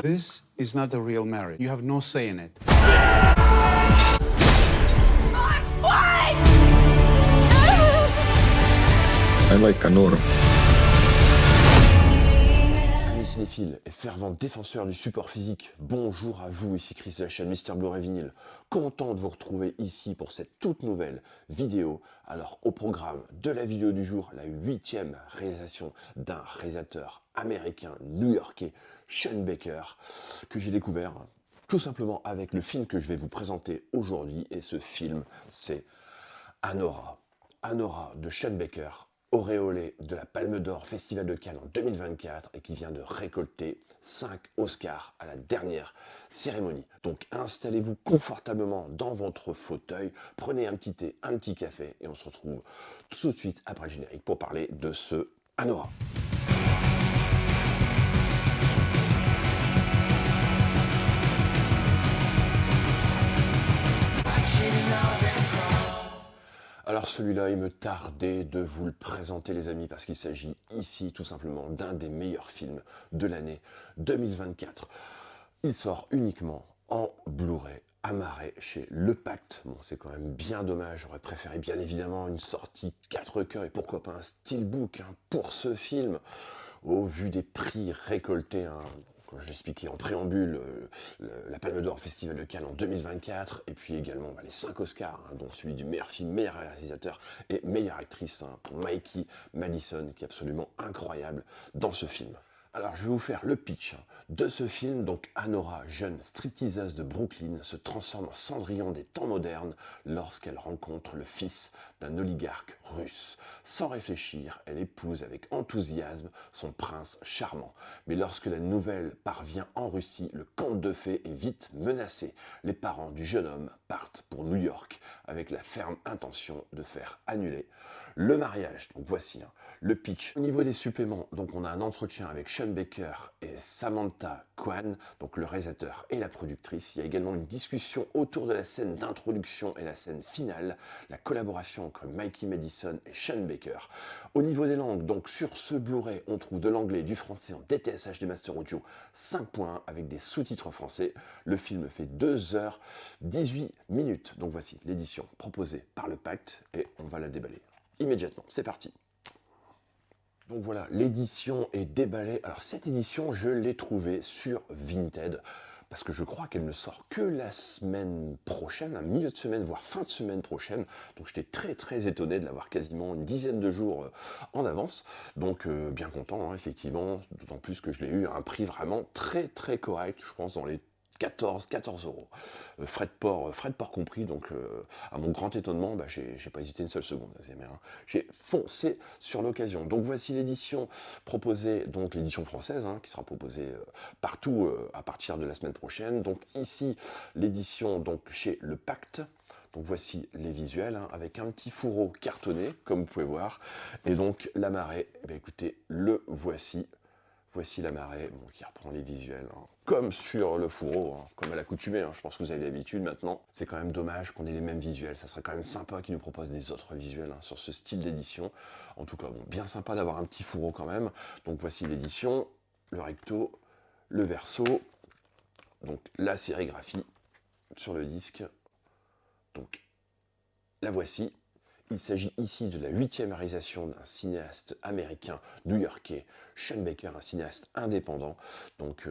This is not a real marriage. You have no say in it. I like Anora. Amis cinéphiles et fervents défenseurs du support physique, bonjour à vous, ici Chris de la chaîne Mister Blu-ray Vinyl. Content de vous retrouver ici pour cette toute nouvelle vidéo. Alors au programme de la vidéo du jour, la 8e réalisation d'un réalisateur américain, new-yorkais, Sean Baker, que j'ai découvert tout simplement avec le film que je vais vous présenter aujourd'hui. Et ce film, c'est Anora. Anora de Sean Baker, auréolé de la Palme d'Or Festival de Cannes en 2024 et qui vient de récolter 5 Oscars à la dernière cérémonie. Donc installez-vous confortablement dans votre fauteuil, prenez un petit thé, un petit café et on se retrouve tout de suite après le générique pour parler de ce Anora. Alors celui-là, il me tardait de vous le présenter les amis, parce qu'il s'agit ici tout simplement d'un des meilleurs films de l'année 2024. Il sort uniquement en Blu-ray, amarré chez Le Pacte. Bon, c'est quand même bien dommage, j'aurais préféré bien évidemment une sortie 4 cœurs et pourquoi pas un steelbook pour ce film. Au vu des prix récoltés, comme je l'expliquais en préambule, la Palme d'Or Festival de Cannes en 2024, et puis également les 5 Oscars, dont celui du meilleur film, meilleur réalisateur et meilleure actrice, pour Mikey Madison, qui est absolument incroyable dans ce film. Alors je vais vous faire le pitch de ce film. Donc Anora, jeune stripteaseuse de Brooklyn, se transforme en Cendrillon des temps modernes lorsqu'elle rencontre le fils d'un oligarque russe. Sans réfléchir, elle épouse avec enthousiasme son prince charmant. Mais lorsque la nouvelle parvient en Russie, le conte de fées est vite menacé. Les parents du jeune homme partent pour New York avec la ferme intention de faire annuler le mariage. Donc voici le pitch. Au niveau des suppléments, donc on a un entretien avec Sean Baker et Samantha Kwan, donc le réalisateur et la productrice. Il y a également une discussion autour de la scène d'introduction et la scène finale, la collaboration entre Mikey Madison et Sean Baker. Au niveau des langues, donc sur ce Blu-ray, on trouve de l'anglais et du français en DTSH des Master Audio 5.1 avec des sous-titres français. Le film fait 2h18 minutes. Donc voici l'édition proposée par Le Pacte et on va la déballer immédiatement. C'est parti. Donc voilà, l'édition est déballée. Alors cette édition, je l'ai trouvée sur Vinted, parce que je crois qu'elle ne sort que la semaine prochaine, un milieu de semaine, voire fin de semaine prochaine. Donc j'étais très étonné de l'avoir quasiment une dizaine de jours en avance. Donc bien content, effectivement, d'autant plus que je l'ai eu à un prix vraiment très correct, je pense dans les 14 euros. Frais de port compris, donc à mon grand étonnement, j'ai pas hésité une seule seconde. J'ai foncé sur l'occasion. Donc voici l'édition proposée, donc l'édition française, qui sera proposée partout à partir de la semaine prochaine. Donc ici, l'édition donc chez Le Pacte. Donc voici les visuels, avec un petit fourreau cartonné, comme vous pouvez voir. Et donc la marée, écoutez, le voici. Voici la marée, qui reprend les visuels, comme sur le fourreau, comme à l'accoutumée. Je pense que vous avez l'habitude maintenant. C'est quand même dommage qu'on ait les mêmes visuels. Ça serait quand même sympa qu'ils nous proposent des autres visuels sur ce style d'édition. En tout cas, bien sympa d'avoir un petit fourreau quand même. Donc voici l'édition, le recto, le verso, donc la sérigraphie sur le disque. Donc la voici. Il s'agit ici de la 8e réalisation d'un cinéaste américain new-yorkais, Sean Baker, un cinéaste indépendant, donc,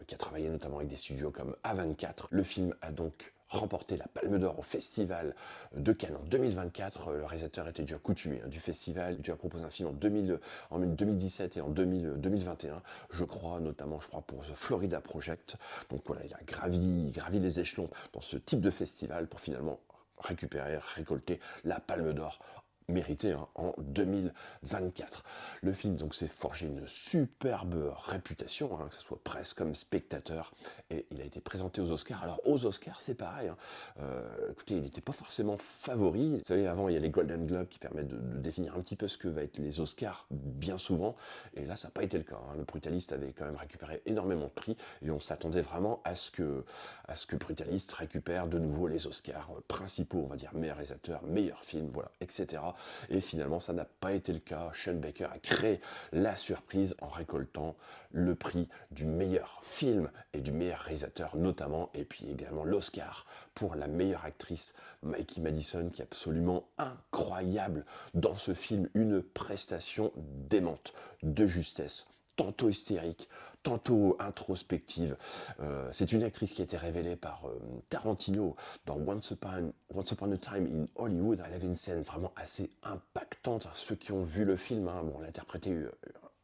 qui a travaillé notamment avec des studios comme A24. Le film a donc remporté la Palme d'Or au Festival de Cannes en 2024. Le réalisateur était déjà coutumier du festival, il a déjà proposé un film en 2017 et en 2021, je crois, notamment pour The Florida Project. Donc voilà, il a gravi les échelons dans ce type de festival pour finalement récolter la Palme d'Or mérité en 2024. Le film donc s'est forgé une superbe réputation, que ce soit presse comme spectateur, et il a été présenté aux Oscars. Alors aux Oscars c'est pareil, écoutez, il n'était pas forcément favori. Vous savez, avant il y a les Golden Globes qui permettent de définir un petit peu ce que va être les Oscars bien souvent, et là ça n'a pas été le cas. Le Brutalist avait quand même récupéré énormément de prix, et on s'attendait vraiment à ce que Brutalist récupère de nouveau les Oscars principaux, on va dire meilleur réalisateur, meilleur film, voilà, etc. sortira. Et finalement, ça n'a pas été le cas. Sean Baker a créé la surprise en récoltant le prix du meilleur film et du meilleur réalisateur notamment, et puis également l'Oscar pour la meilleure actrice, Mikey Madison, qui est absolument incroyable dans ce film, une prestation démente, de justesse, tantôt hystérique, tantôt introspective. C'est une actrice qui a été révélée par Tarantino dans Once Upon a Time in Hollywood. Elle avait une scène vraiment assez impactante. Ceux qui ont vu le film, bon, elle a interprété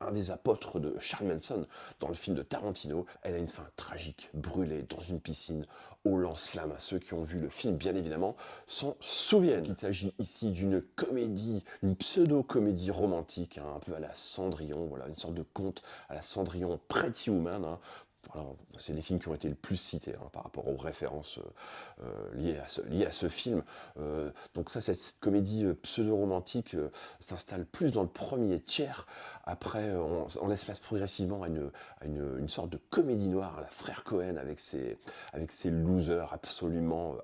un des apôtres de Charles Manson dans le film de Tarantino. Elle a une fin tragique, brûlée dans une piscine au lance-flammes. Ceux qui ont vu le film, bien évidemment, s'en souviennent. Il s'agit ici d'une comédie, une pseudo-comédie romantique, un peu à la Cendrillon, voilà, une sorte de conte à la Cendrillon Pretty Woman. Voilà, c'est les films qui ont été le plus cités par rapport aux références liées à ce film. Donc ça, cette comédie pseudo-romantique s'installe plus dans le premier tiers. Après, on laisse place progressivement à une sorte de comédie noire, à la Frère Cohen, avec ses losers absolument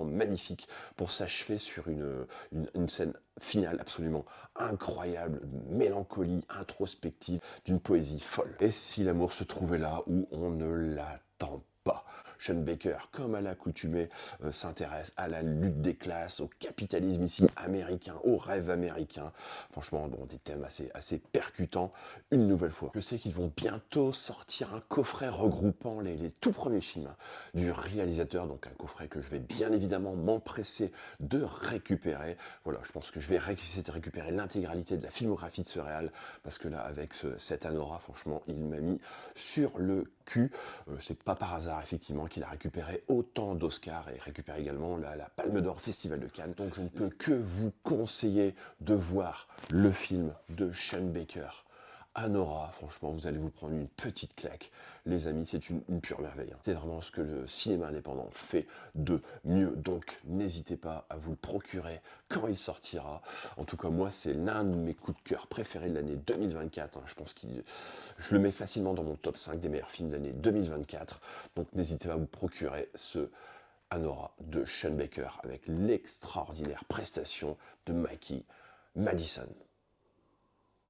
magnifiques, pour s'achever sur une scène finale absolument incroyable, mélancolie, introspective, d'une poésie folle. Et si l'amour se trouvait là où on ne l'attend pas? Sean Baker, comme à l'accoutumée, s'intéresse à la lutte des classes, au capitalisme ici américain, au rêve américain. Franchement, bon, des thèmes assez percutants, une nouvelle fois. Je sais qu'ils vont bientôt sortir un coffret regroupant les tout premiers films du réalisateur, donc un coffret que je vais bien évidemment m'empresser de récupérer. Voilà, je pense que je vais essayer de récupérer l'intégralité de la filmographie de ce réal, parce que là, avec cet Anora, franchement, il m'a mis sur le cul. C'est pas par hasard, effectivement, qu'il a récupéré autant d'Oscars et récupère également la Palme d'Or Festival de Cannes. Donc je ne peux que vous conseiller de voir le film de Sean Baker, Anora. Franchement, vous allez vous prendre une petite claque, les amis, c'est une pure merveille. C'est vraiment ce que le cinéma indépendant fait de mieux, donc n'hésitez pas à vous le procurer quand il sortira. En tout cas, moi, c'est l'un de mes coups de cœur préférés de l'année 2024. Je pense que je le mets facilement dans mon top 5 des meilleurs films de l'année 2024. Donc n'hésitez pas à vous procurer ce Anora de Sean Baker avec l'extraordinaire prestation de Mikey Madison.